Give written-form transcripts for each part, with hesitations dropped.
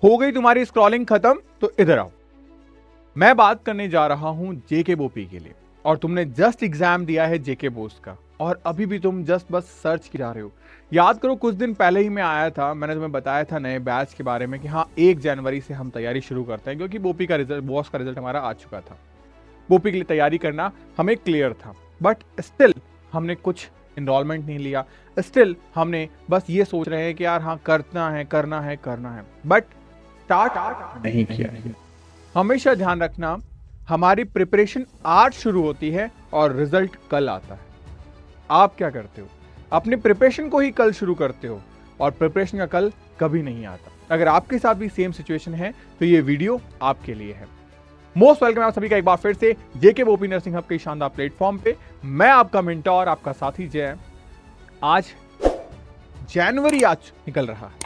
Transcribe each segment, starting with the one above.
हो गई तुम्हारी स्क्रॉलिंग खत्म तो इधर आओ। मैं बात करने जा रहा हूं जेके बोपी के लिए, और तुमने जस्ट एग्जाम दिया है जेके बोस का और अभी भी तुम जस्ट बस सर्च की जा रहे हो। याद करो कुछ दिन पहले ही मैं आया था, मैंने तुम्हें बताया था नए बैच के बारे में कि हाँ 1 जनवरी से हम तैयारी शुरू करते हैं, क्योंकि बोपी का रिजल्ट, बॉस का रिजल्ट हमारा आ चुका था। बोपी के लिए तैयारी करना हमें क्लियर था, बट स्टिल हमने कुछ इनरोलमेंट नहीं लिया। स्टिल हमने बस ये सोच रहे हैं कि यार हाँ करना है करना है करना है, बट स्टार्ट नहीं किया है। हमेशा ध्यान रखना, हमारी प्रिपरेशन आज शुरू होती है और रिजल्ट कल आता है। आप क्या करते हो? अपनी प्रिपरेशन को ही कल शुरू करते हो और प्रिपरेशन का कल कभी नहीं आता। अगर आपके साथ भी सेम सिचुएशन है तो ये वीडियो आपके लिए है। मोस्ट वेलकम आप सभी का एक बार फिर से जेके बोपी नर्सिंग हब के शानदार प्लेटफॉर्म पे। मैं आपका मेंटोर, आपका साथी जय। आज जनवरी आज निकल रहा है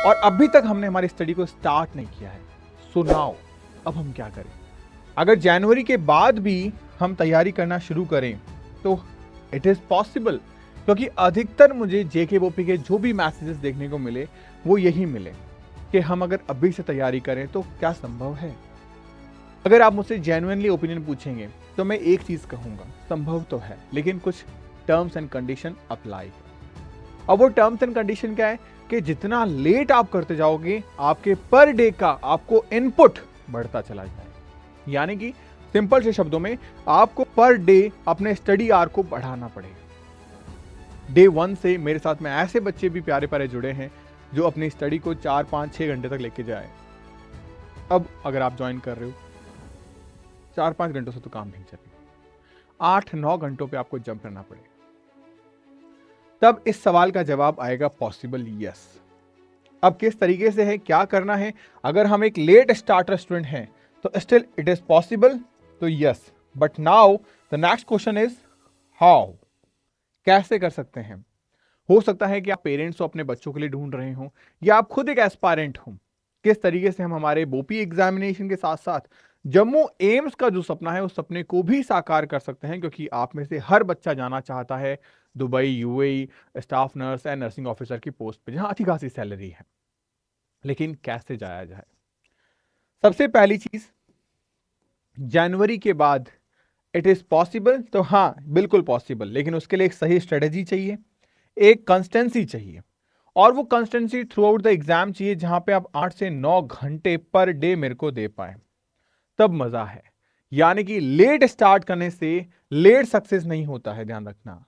और अभी तक हमने हमारी स्टडी को स्टार्ट नहीं किया है। सो नाउ अब हम क्या करें? अगर जनवरी के बाद भी हम तैयारी करना शुरू करें तो इट इज पॉसिबल, क्योंकि अधिकतर मुझे जेके बोपी के जो भी मैसेजेस देखने को मिले वो यही मिले कि हम अगर अभी से तैयारी करें तो क्या संभव है। अगर आप मुझसे जेन्युइनली ओपिनियन पूछेंगे तो मैं एक चीज कहूंगा, संभव तो है लेकिन कुछ टर्म्स एंड कंडीशन अप्लाई है। अब वो टर्म्स एंड कंडीशन क्या है कि जितना लेट आप करते जाओगे आपके पर डे का आपको इनपुट बढ़ता चला जाएगा। यानी कि सिंपल से शब्दों में आपको पर डे अपने स्टडी आवर को बढ़ाना पड़ेगा। डे 1 से मेरे साथ में ऐसे बच्चे भी प्यारे प्यारे जुड़े हैं जो अपनी स्टडी को 4, 5, 6 घंटे तक लेके जाए। अब अगर आप ज्वाइन कर रहे हो 4-5 घंटों से तो काम नहीं चलेगा, 8-9 घंटों पे आपको जंप करना पड़ेगा। तब इस सवाल का जवाब आएगा पॉसिबल यस। अब किस तरीके से है, क्या करना है? अगर हम एक लेट स्टार्टर स्टूडेंट हैं तो स्टिल इट इज पॉसिबल, तो yes. But now the next question is how, कैसे कर सकते हैं? हो सकता है कि आप पेरेंट्स हो, अपने बच्चों के लिए ढूंढ रहे हो, या आप खुद एक एस्पायरेंट हो। किस तरीके से हम हमारे बोपी एग्जामिनेशन के साथ साथ जम्मू एम्स का जो सपना है उस सपने को भी साकार कर सकते हैं, क्योंकि आप में से हर बच्चा जाना चाहता है Dubai, UAE staff nurse and nursing officer की पोस्ट पे, जहां अच्छी खासी सैलरी है। लेकिन कैसे जाया जाए? सबसे पहली चीज, जनवरी के बाद इट इज पॉसिबल, तो हाँ बिल्कुल पॉसिबल, लेकिन उसके लिए एक सही स्ट्रेटेजी चाहिए, एक कंसिस्टेंसी चाहिए, और वो consistency through out the exam चाहिए, जहां पे आप 8 से 9 घंटे पर डे मेरे को दे पाए, तब मजा है। यानी कि लेट स्टार्ट करने से लेट सक्सेस नहीं होता है, ध्यान रखना।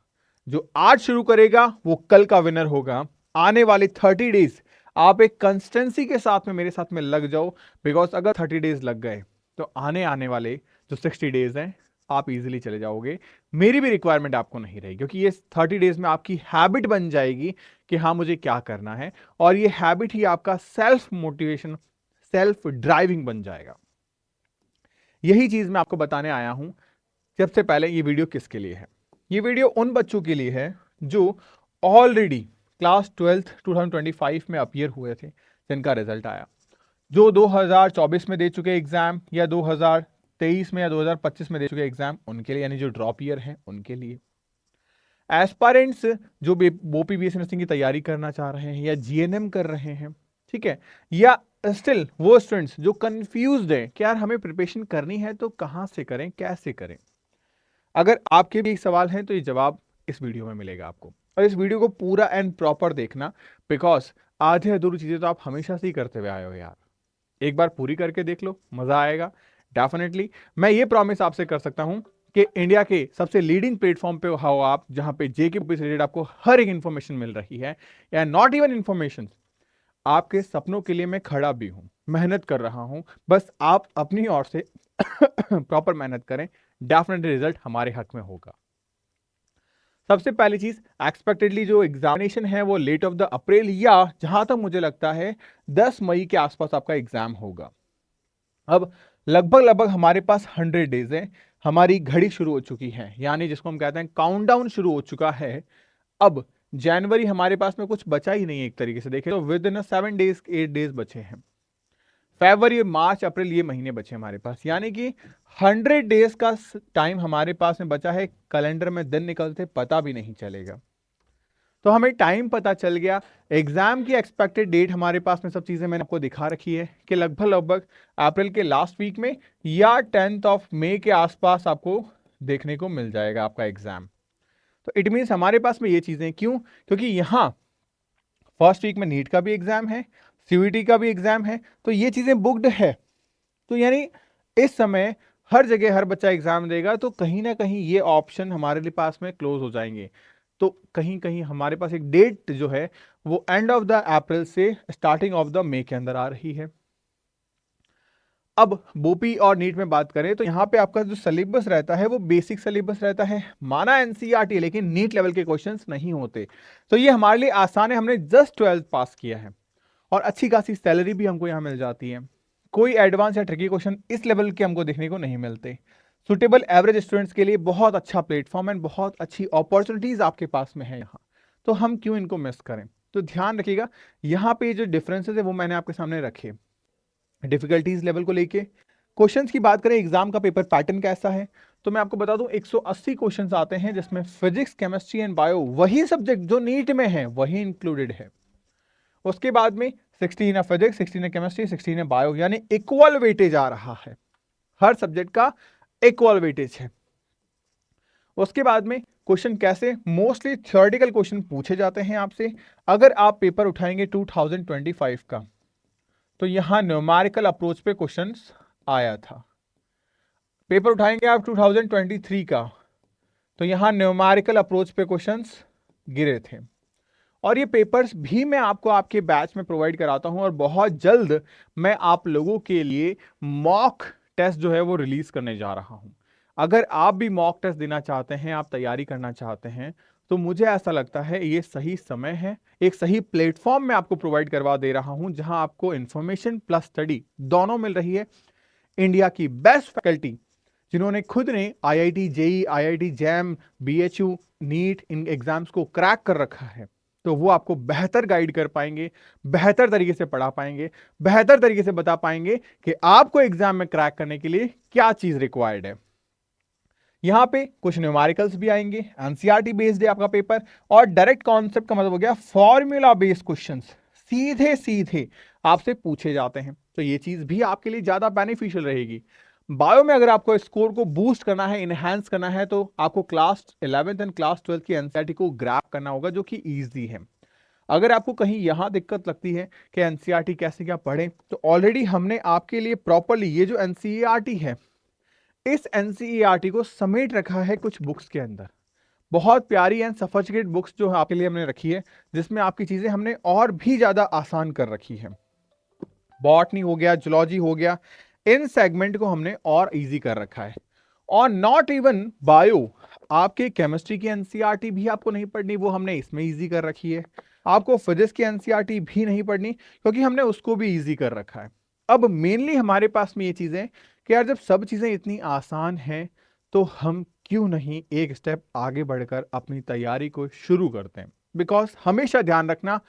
जो आज शुरू करेगा वो कल का विनर होगा। आने वाले 30 डेज आप एक कंसिस्टेंसी के साथ में मेरे साथ में लग जाओ, बिकॉज अगर 30 डेज लग गए तो आने वाले जो 60 डेज हैं आप इजीली चले जाओगे। मेरी भी रिक्वायरमेंट आपको नहीं रहेगी, क्योंकि ये 30 डेज में आपकी हैबिट बन जाएगी कि हाँ मुझे क्या करना है, और ये हैबिट ही आपका सेल्फ मोटिवेशन, सेल्फ ड्राइविंग बन जाएगा। यही चीज मैं आपको बताने आया हूं। सबसे पहले ये वीडियो किसके लिए है? ये वीडियो उन बच्चों के लिए है जो ऑलरेडी क्लास 12th 2025 में अपीयर हुए थे, जिनका रिजल्ट आया, जो 2024 में दे चुके एग्जाम, या 2023 में या 2025 में दे चुके एग्जाम, उनके लिए, यानी जो ड्रॉप ईयर हैं उनके लिए। एस्पायरेंट्स जो बोपी बीएससी नर्सिंग की तैयारी करना चाह रहे हैं या जीएनएम कर रहे हैं, ठीक है, या स्टिल वो स्टूडेंट्स जो कंफ्यूज्ड है कि यार हमें प्रिपरेशन करनी है तो कहां से करें, कैसे करें। अगर आपके भी एक सवाल है तो ये जवाब इस वीडियो में मिलेगा आपको, और इस वीडियो को पूरा एंड प्रॉपर देखना, बिकॉज आधे अधूरी चीजें तो आप हमेशा से ही करते हुए आए हो यार। एक बार पूरी करके देख लो, मजा आएगा डेफिनेटली। मैं ये प्रॉमिस आपसे कर सकता हूं कि इंडिया के सबसे लीडिंग प्लेटफॉर्म पे हो आप, जहां पे जेके से रिलेटेड आपको हर एक इंफॉर्मेशन मिल रही है, या नॉट इवन इंफॉर्मेशन, आपके सपनों के लिए मैं खड़ा भी हूं, मेहनत कर रहा हूं। बस आप अपनी ओर से प्रॉपर मेहनत करें, डेफिनेटली रिजल्ट हमारे हक में होगा। सबसे पहली चीज, एक्सपेक्टेडली जो एग्जामिनेशन है वो लेट ऑफ द अप्रैल, या जहां तक मुझे लगता है 10 मई के आसपास आपका एग्जाम होगा। अब लगभग लगभग हमारे पास 100 डेज है, हमारी घड़ी शुरू हो चुकी है, यानी जिसको हम कहते हैं काउंटडाउन शुरू हो चुका है। अब जनवरी हमारे पास में कुछ बचा ही नहीं है, एक तरीके से देखें तो विद इन 7 डेज 8 डेज बचे हैं। फरवरी, मार्च, अप्रैल, ये महीने बचे हमारे पास, यानी कि 100 डेज का टाइम हमारे पास में बचा है। कैलेंडर में दिन निकलते पता भी नहीं चलेगा। तो हमें टाइम पता चल गया। एग्जाम की एक्सपेक्टेड डेट हमारे पास में सब चीजें मैंने आपको दिखा रखी है कि लगभग लगभग अप्रैल के लास्ट वीक में या 10 मई के आसपास आपको देखने को मिल जाएगा आपका एग्जाम। तो इट मीन्स हमारे पास में ये चीजें क्यों, क्योंकि यहाँ फर्स्ट वीक में नीट का भी एग्जाम है, सीयूईटी का भी एग्जाम है, तो ये चीजें बुक्ड है। तो यानी इस समय हर जगह हर बच्चा एग्जाम देगा, तो कहीं ना कहीं ये ऑप्शन हमारे लिए पास में क्लोज हो जाएंगे। तो कहीं कहीं हमारे पास एक डेट जो है वो एंड ऑफ द अप्रैल से स्टार्टिंग ऑफ द मई के अंदर आ रही है। अब बोपी और नीट में बात करें तो यहाँ पे आपका जो सिलेबस रहता है वो बेसिक सिलेबस रहता है, माना एनसीईआरटी, लेकिन नीट लेवल के क्वेश्चंस नहीं होते। तो ये हमारे लिए आसान है, हमने जस्ट 12th पास किया है और अच्छी खासी सैलरी भी हमको यहाँ मिल जाती है। कोई एडवांस या ट्रिकी क्वेश्चन इस लेवल के हमको देखने को नहीं मिलते। सुटेबल एवरेज स्टूडेंट्स के लिए बहुत अच्छा प्लेटफॉर्म एंड बहुत अच्छी अपॉर्चुनिटीज आपके पास में है यहाँ, तो हम क्यों इनको मिस करें। तो ध्यान रखिएगा, यहाँ पे जो डिफरेंसेस है वो मैंने आपके सामने रखे। डिफिकल्टीज लेवल को लेके क्वेश्चंस की बात करें, एग्जाम का पेपर पैटर्न कैसा है, तो मैं आपको बता दूं 180 क्वेश्चंस आते हैं, जिसमें फिजिक्स, केमिस्ट्री एंड बायो वही सब्जेक्ट जो नीट में है वही इंक्लूडेड है। उसके बाद में 16 है फिजिक्स, 16 है केमिस्ट्री, 16 है बायो, यानी इक्वल वेटेज आ रहा है, हर सब्जेक्ट का इक्वल वेटेज है। उसके बाद में क्वेश्चन कैसे, मोस्टली थ्योरेटिकल क्वेश्चन पूछे जाते हैं आपसे। अगर आप पेपर उठाएंगे 2025 का, तो यहां न्यूमेरिकल अप्रोच पे क्वेश्चंस आया था। पेपर उठाएंगे आप 2023 का, तो यहां न्यूमेरिकल अप्रोच पे क्वेश्चंस गिरे थे। और ये पेपर्स भी मैं आपको आपके बैच में प्रोवाइड कराता हूं, और बहुत जल्द मैं आप लोगों के लिए मॉक टेस्ट जो है वो रिलीज करने जा रहा हूं। अगर आप भी मॉक टेस्ट देना चाहते हैं, आप तैयारी करना चाहते हैं, तो मुझे ऐसा लगता है ये सही समय है, एक सही प्लेटफॉर्म मैं आपको प्रोवाइड करवा दे रहा हूं, जहां आपको इंफॉर्मेशन प्लस स्टडी दोनों मिल रही है। इंडिया की बेस्ट फैकल्टी जिन्होंने खुद ने IIT JEE, IIT JAM, BHU, NEET इन एग्जाम्स को क्रैक कर रखा है, तो वो आपको बेहतर गाइड कर पाएंगे, बेहतर तरीके से पढ़ा पाएंगे, बेहतर तरीके से बता पाएंगे कि आपको एग्जाम में क्रैक करने के लिए क्या चीज रिक्वायर्ड है। यहां पे कुछ न्यूमेरिकल्स भी आएंगे, एनसीईआरटी बेस्ड है आपका पेपर, और डायरेक्ट कॉन्सेप्ट का मतलब हो गया फॉर्मूला बेस्ड क्वेश्चंस, सीधे सीधे आपसे पूछे जाते हैं। तो ये चीज भी आपके लिए ज्यादा बेनिफिशियल रहेगी। बायो में अगर आपको स्कोर को बूस्ट करना है, इनहैंस करना है, तो आपको class 11th and class 12th की एनसीईआरटी को ग्रैब करना होगा, जो कि इजी है। अगर आपको कहीं यहां दिक्कत लगती है कि एनसीईआरटी कैसे क्या पढ़ें, तो ऑलरेडी हमने आपके लिए प्रॉपरली ये जो एनसीईआरटी है, इस एनसीईआरटी को समेट रखा है कुछ बुक्स के अंदर। बहुत प्यारी एंड सफिस्टिकेटेड बुक्स जो आपके लिए हमने रखी है, जिसमें आपकी चीजें हमने और भी ज्यादा आसान कर रखी है। बॉटनी हो गया, जूलॉजी हो गया, इन सेगमेंट को हमने और इजी कर रखा है। और नॉट इवन बायो, आपके केमिस्ट्री की एनसीईआरटी भी आपको नहीं पढ़नी, वो हमने इसमें इजी कर रखी है। आपको फिजिक्स की एनसीईआरटी भी नहीं पढ़नी, क्योंकि हमने उसको भी इजी कर रखा है। अब मेनली हमारे पास में ये चीजें कि यार जब सब चीजें इतनी आसान हैं, तो हम क्यों नहीं एक स्टेप आगे बढ़कर अपनी तैयारी को शुरू करते हैं। बिकॉज हमेशा ध्यान रखना,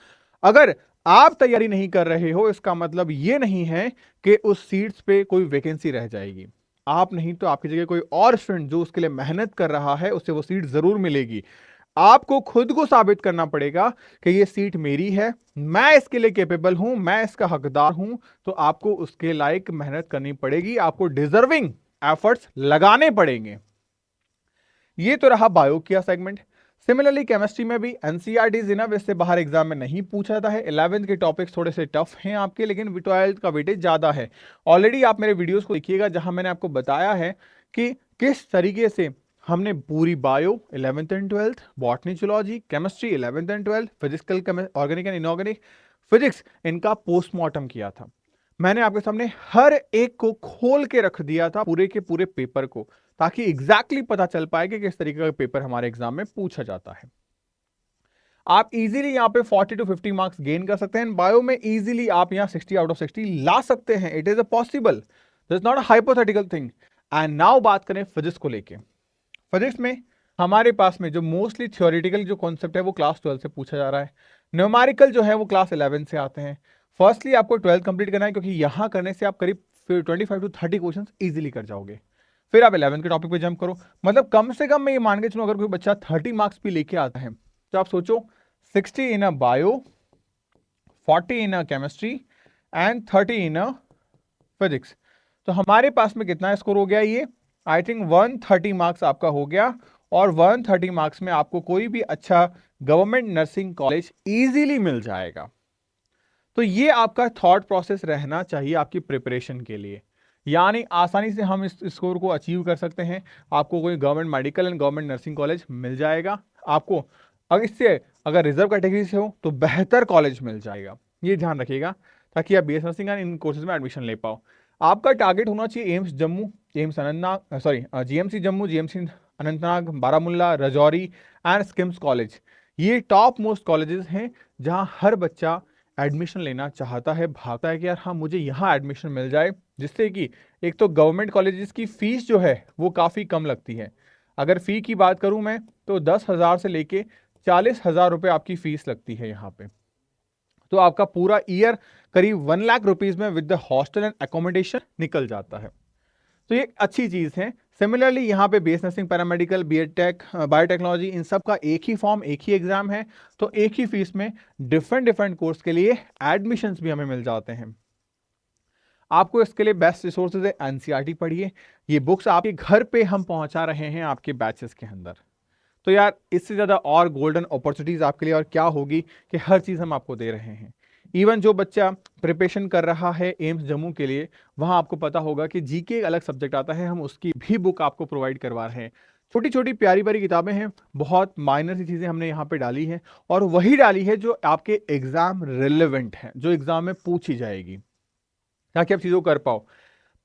अगर आप तैयारी नहीं कर रहे हो, इसका मतलब ये नहीं है कि उस सीट्स पे कोई वैकेंसी रह जाएगी। आप नहीं तो आपकी जगह कोई और स्टूडेंट जो उसके लिए मेहनत कर रहा है, उसे वो सीट जरूर मिलेगी। आपको खुद को साबित करना पड़ेगा कि ये सीट मेरी है, मैं इसके लिए कैपेबल हूं, मैं इसका हकदार हूं। तो आपको उसके लायक मेहनत करनी पड़ेगी, आपको डिजर्विंग एफर्ट्स लगाने पड़ेंगे। ये तो रहा बायो का सेगमेंट। सिमिलरली केमिस्ट्री में भी एनसीईआरटी इनफ, इससे बाहर एग्जाम में नहीं पूछा जाता है। 11th के टॉपिक्स थोड़े से टफ हैं आपके, लेकिन 12th का वेटेज ज्यादा है। ऑलरेडी आप मेरे वीडियोस को देखिएगा, जहां मैंने आपको बताया है कि किस तरीके से हमने पूरी bio 11th and 12th, botany, zoology, chemistry 11th and 12th, physical, organic and inorganic, physics, इनका पोस्टमार्टम किया था। मैंने आपके सामने हर एक को खोल के रख दिया था, पूरे के पूरे पेपर को, ताकि एग्जैक्टली पता चल पाए कि किस तरीके का पेपर हमारे एग्जाम में पूछा जाता है। आप इजीली यहाँ पे 40 to 50 मार्क्स गेन कर सकते हैं। बायो में इजीली आप यहाँ 60 आउट ऑफ 60 ला सकते हैं। It is a possible, this is not a hypothetical thing. And now बात करें फिजिक्स को लेके। फिजिक्स में हमारे पास में जो मोस्टली थ्योरेटिकल जो कॉन्सेप्ट है वो क्लास 12 से पूछा जा रहा है। न्यूमेरिकल जो है वो क्लास 11 से आते हैं। फर्स्टली आपको 12 कंप्लीट करना है, क्योंकि यहां करने से आप करीब 25 to 30 क्वेश्चन इजीली कर जाओगे। फिर आप 11 के टॉपिक पे जंप करो। मतलब कम से कम मैं ये मान के चलूं, अगर कोई बच्चा 30 मार्क्स भी लेके आता है, तो आप सोचो 60 in a bio, 40 in a chemistry and 30 in a physics. तो हमारे पास में कितना स्कोर हो गया ये? आई थिंक 130 मार्क्स आपका हो गया, और 130 मार्क्स में आपको कोई भी अच्छा गवर्नमेंट नर्सिंग कॉलेज इजीली मिल जाएगा। तो ये आपका थॉट प्रोसेस रहना चाहिए आपकी प्रिपरेशन के लिए, यानी आसानी से हम इस स्कोर को अचीव कर सकते हैं। आपको कोई government medical and government nursing college मिल जाएगा। आपको अगर इससे अगर रिजर्व कैटेगरी से हो तो बेहतर कॉलेज मिल जाएगा, ये ध्यान रखिएगा, ताकि आप बीएस नर्सिंग एंड इन कोर्सेज में एडमिशन ले पाओ। आपका टारगेट होना चाहिए AIIMS Jammu, AIIMS Anantnag, sorry GMC Jammu, GMC Anantnag, Baramulla, Rajouri and SKIMS college. ये टॉप मोस्ट कॉलेजेस हैं जहां हर बच्चा एडमिशन लेना चाहता है, भागता है कि यार हाँ मुझे यहाँ एडमिशन मिल जाए, जिससे कि एक तो गवर्नमेंट कॉलेजेस की फीस जो है वो काफ़ी कम लगती है। अगर फ़ी की बात करूँ मैं तो 10,000 से लेके 40,000 रुपये आपकी फ़ीस लगती है यहाँ पे। तो आपका पूरा ईयर करीब 1 लाख रुपीज़ में with the hostel and accommodation निकल जाता है। तो ये अच्छी चीज़ है। सिमिलरली यहाँ पे BS nursing, paramedical, BEd biotechnology, इन सब का एक ही फॉर्म, एक ही एग्जाम है, तो एक ही फीस में डिफरेंट डिफरेंट कोर्स के लिए एडमिशन्स भी हमें मिल जाते हैं। आपको इसके लिए बेस्ट रिसोर्सेज है एनसीईआरटी पढ़िए, ये बुक्स आपके घर पे हम पहुंचा रहे हैं आपके बैचेस के अंदर। तो यार इससे ज़्यादा और गोल्डन अपॉर्चुनिटीज़ आपके लिए और क्या होगी कि हर चीज़ हम आपको दे रहे हैं। इवन जो बच्चा प्रिपरेशन कर रहा है एम्स जम्मू के लिए, वहाँ आपको पता होगा कि जीके एक अलग सब्जेक्ट आता है, हम उसकी भी बुक आपको प्रोवाइड करवा रहे हैं। छोटी छोटी प्यारी प्यारी किताबें हैं, बहुत माइनर सी चीज़ें हमने यहाँ पे डाली हैं, और वही डाली है जो आपके एग्जाम रिलेवेंट है, जो एग्जाम में पूछी जाएगी, ताकि आप चीज़ों को कर पाओ।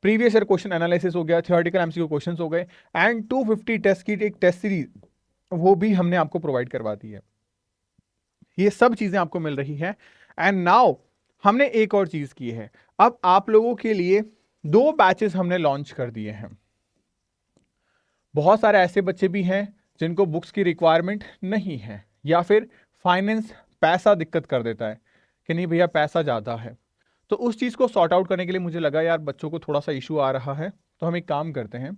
प्रीवियस ईयर क्वेश्चन एनालिसिस हो गया, थियोरेटिकल एमसीक्यू क्वेश्चंस हो गए, एंड 250 टेस्ट की एक टेस्ट सीरीज वो भी हमने आपको प्रोवाइड करवा दी है। ये सब चीजें आपको मिल रही है। एंड नाउ हमने एक और चीज की है, अब आप लोगों के लिए 2 बैचेस हमने लॉन्च कर दिए हैं। बहुत सारे ऐसे बच्चे भी हैं जिनको बुक्स की रिक्वायरमेंट नहीं है, या फिर फाइनेंस पैसा दिक्कत कर देता है कि नहीं भैया पैसा ज़्यादा है। तो उस चीज़ को सॉर्ट आउट करने के लिए मुझे लगा यार बच्चों को थोड़ा सा इशू आ रहा है, तो हम एक काम करते हैं,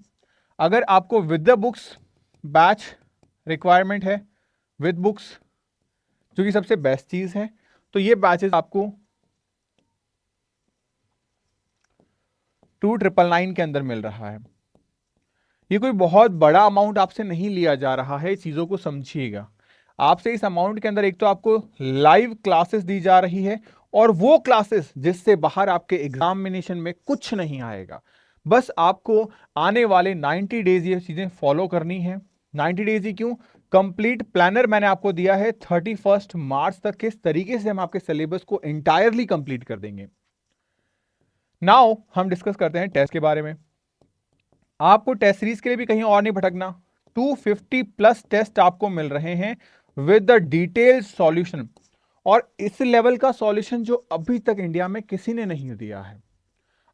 अगर आपको with the books batch requirement है, विद बुक्स जो कि सबसे बेस्ट चीज़ है, तो ये बैचेस आपको 2,999 के अंदर मिल रहा है। ये कोई बहुत बड़ा अमाउंट आपसे नहीं लिया जा रहा है, चीज़ों को समझिएगा। आपसे इस अमाउंट के अंदर एक तो आपको लाइव क्लासेस दी जा रही है, और वो क्लासेस जिससे बाहर आपके एग्जामिनेशन में कुछ नहीं आएगा। बस आपको आने वाले 90 डेज ये चीज़ें फॉलो करनी है। 90 डेज ही क्यों, कंप्लीट प्लानर मैंने आपको दिया है 31 मार्च तक, किस तरीके से हम आपके सिलेबस को इंटायरली कंप्लीट कर देंगे। नाउ हम डिस्कस करते हैं टेस्ट के बारे में। आपको टेस्ट सीरीज के लिए भी कहीं और नहीं भटकना, 250 प्लस टेस्ट आपको मिल रहे हैं विद द डिटेल सॉल्यूशन, और इस लेवल का सॉल्यूशन जो अभी तक इंडिया में किसी ने नहीं दिया है।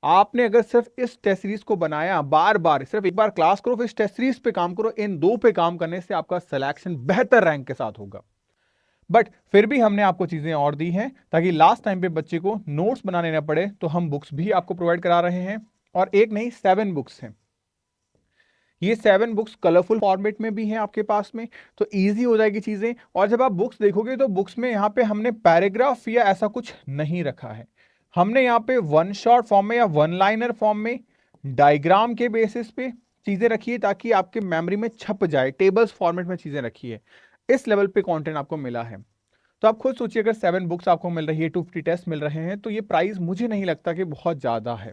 आपने अगर सिर्फ इस टेस्ट सीरीज को बनाया, बार बार सिर्फ एक बार क्लास करो, फिर इस टेस्ट सीरीज पे काम करो, इन 2 पे काम करने से आपका सिलेक्शन बेहतर रैंक के साथ होगा। बट फिर भी हमने आपको चीजें और दी हैं ताकि लास्ट टाइम पे बच्चे को नोट्स बनाने ना पड़े, तो हम बुक्स भी आपको प्रोवाइड करा रहे हैं, और एक नहीं 7 बुक्स हैं। ये 7 बुक्स कलरफुल फॉर्मेट में भी हैं आपके पास में, तो इजी हो जाएगी चीजें। और जब आप बुक्स देखोगे तो बुक्स में यहाँ पे हमने पैराग्राफ या ऐसा कुछ नहीं रखा है, हमने यहाँ पे 1 शॉट फॉर्म में या 1 लाइनर फॉर्म में डायग्राम के बेसिस पे चीजें रखी है, ताकि आपके मेमोरी में छप जाए, टेबल्स फॉर्मेट में चीजें रखी है। इस लेवल पे कंटेंट आपको मिला है। तो आप खुद सोचिए, अगर 7 बुक्स आपको मिल रही है, 250 टेस्ट मिल रहे हैं, तो ये प्राइस मुझे नहीं लगता कि बहुत ज्यादा है।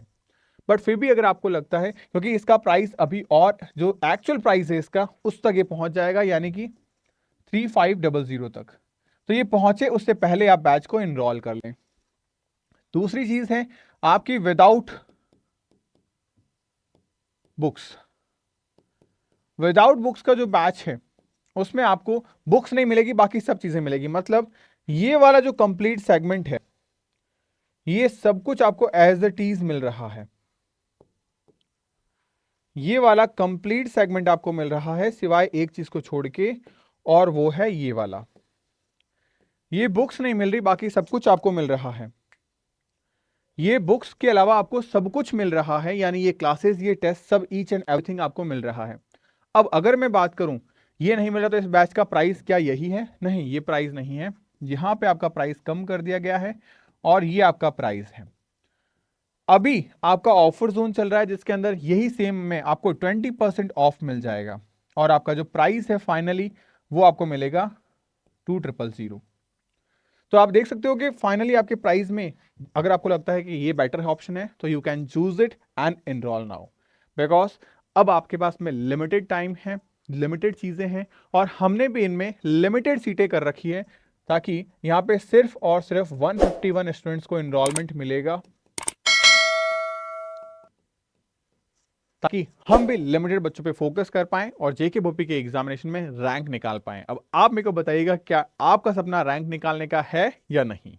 बट फिर भी अगर आपको लगता है, क्योंकि इसका प्राइस अभी और जो एक्चुअल प्राइस है इसका उस तक ये पहुंच जाएगा, यानी कि 3500 तक, तो ये पहुंचे उससे पहले आप बैच को इनरोल कर लें। दूसरी चीज है आपकी विदाउट बुक्स, विदाउट बुक्स का जो बैच है उसमें आपको बुक्स नहीं मिलेगी, बाकी सब चीजें मिलेगी। मतलब ये वाला जो कंप्लीट सेगमेंट है, ये सब कुछ आपको एज इट इज मिल रहा है। ये वाला कंप्लीट सेगमेंट आपको मिल रहा है, सिवाय एक चीज को छोड़ के, और वो है ये वाला। ये बुक्स नहीं मिल रही, बाकी सब कुछ आपको मिल रहा है। ये बुक्स के अलावा आपको सब कुछ मिल रहा है, यानी ये क्लासेस, ये टेस्ट, सब ईच एंड एवरीथिंग आपको मिल रहा है। अब अगर मैं बात करूं ये नहीं मिल रहा तो इस बैच का प्राइस क्या यही है? नहीं, ये प्राइस नहीं है। यहां पे आपका प्राइस कम कर दिया गया है और ये आपका प्राइस है। अभी आपका ऑफर जोन चल रहा है जिसके अंदर यही सेम में आपको 20% ऑफ मिल जाएगा और आपका जो प्राइस है फाइनली वो आपको मिलेगा 2000। तो आप देख सकते हो कि फाइनली आपके प्राइस में अगर आपको लगता है कि ये बेटर ऑप्शन है तो you can choose it and enrol now, because अब आपके पास में लिमिटेड टाइम है, लिमिटेड चीजें हैं और हमने भी इनमें लिमिटेड सीटें कर रखी है ताकि यहां पे सिर्फ और सिर्फ 151 स्टूडेंट्स को एनरोलमेंट मिलेगा, ताकि हम भी लिमिटेड बच्चों पे फोकस कर पाएं और जेके बोपी के एग्जामिनेशन में रैंक निकाल पाएं। अब आप मेरे को बताइएगा क्या आपका सपना रैंक निकालने का है या नहीं।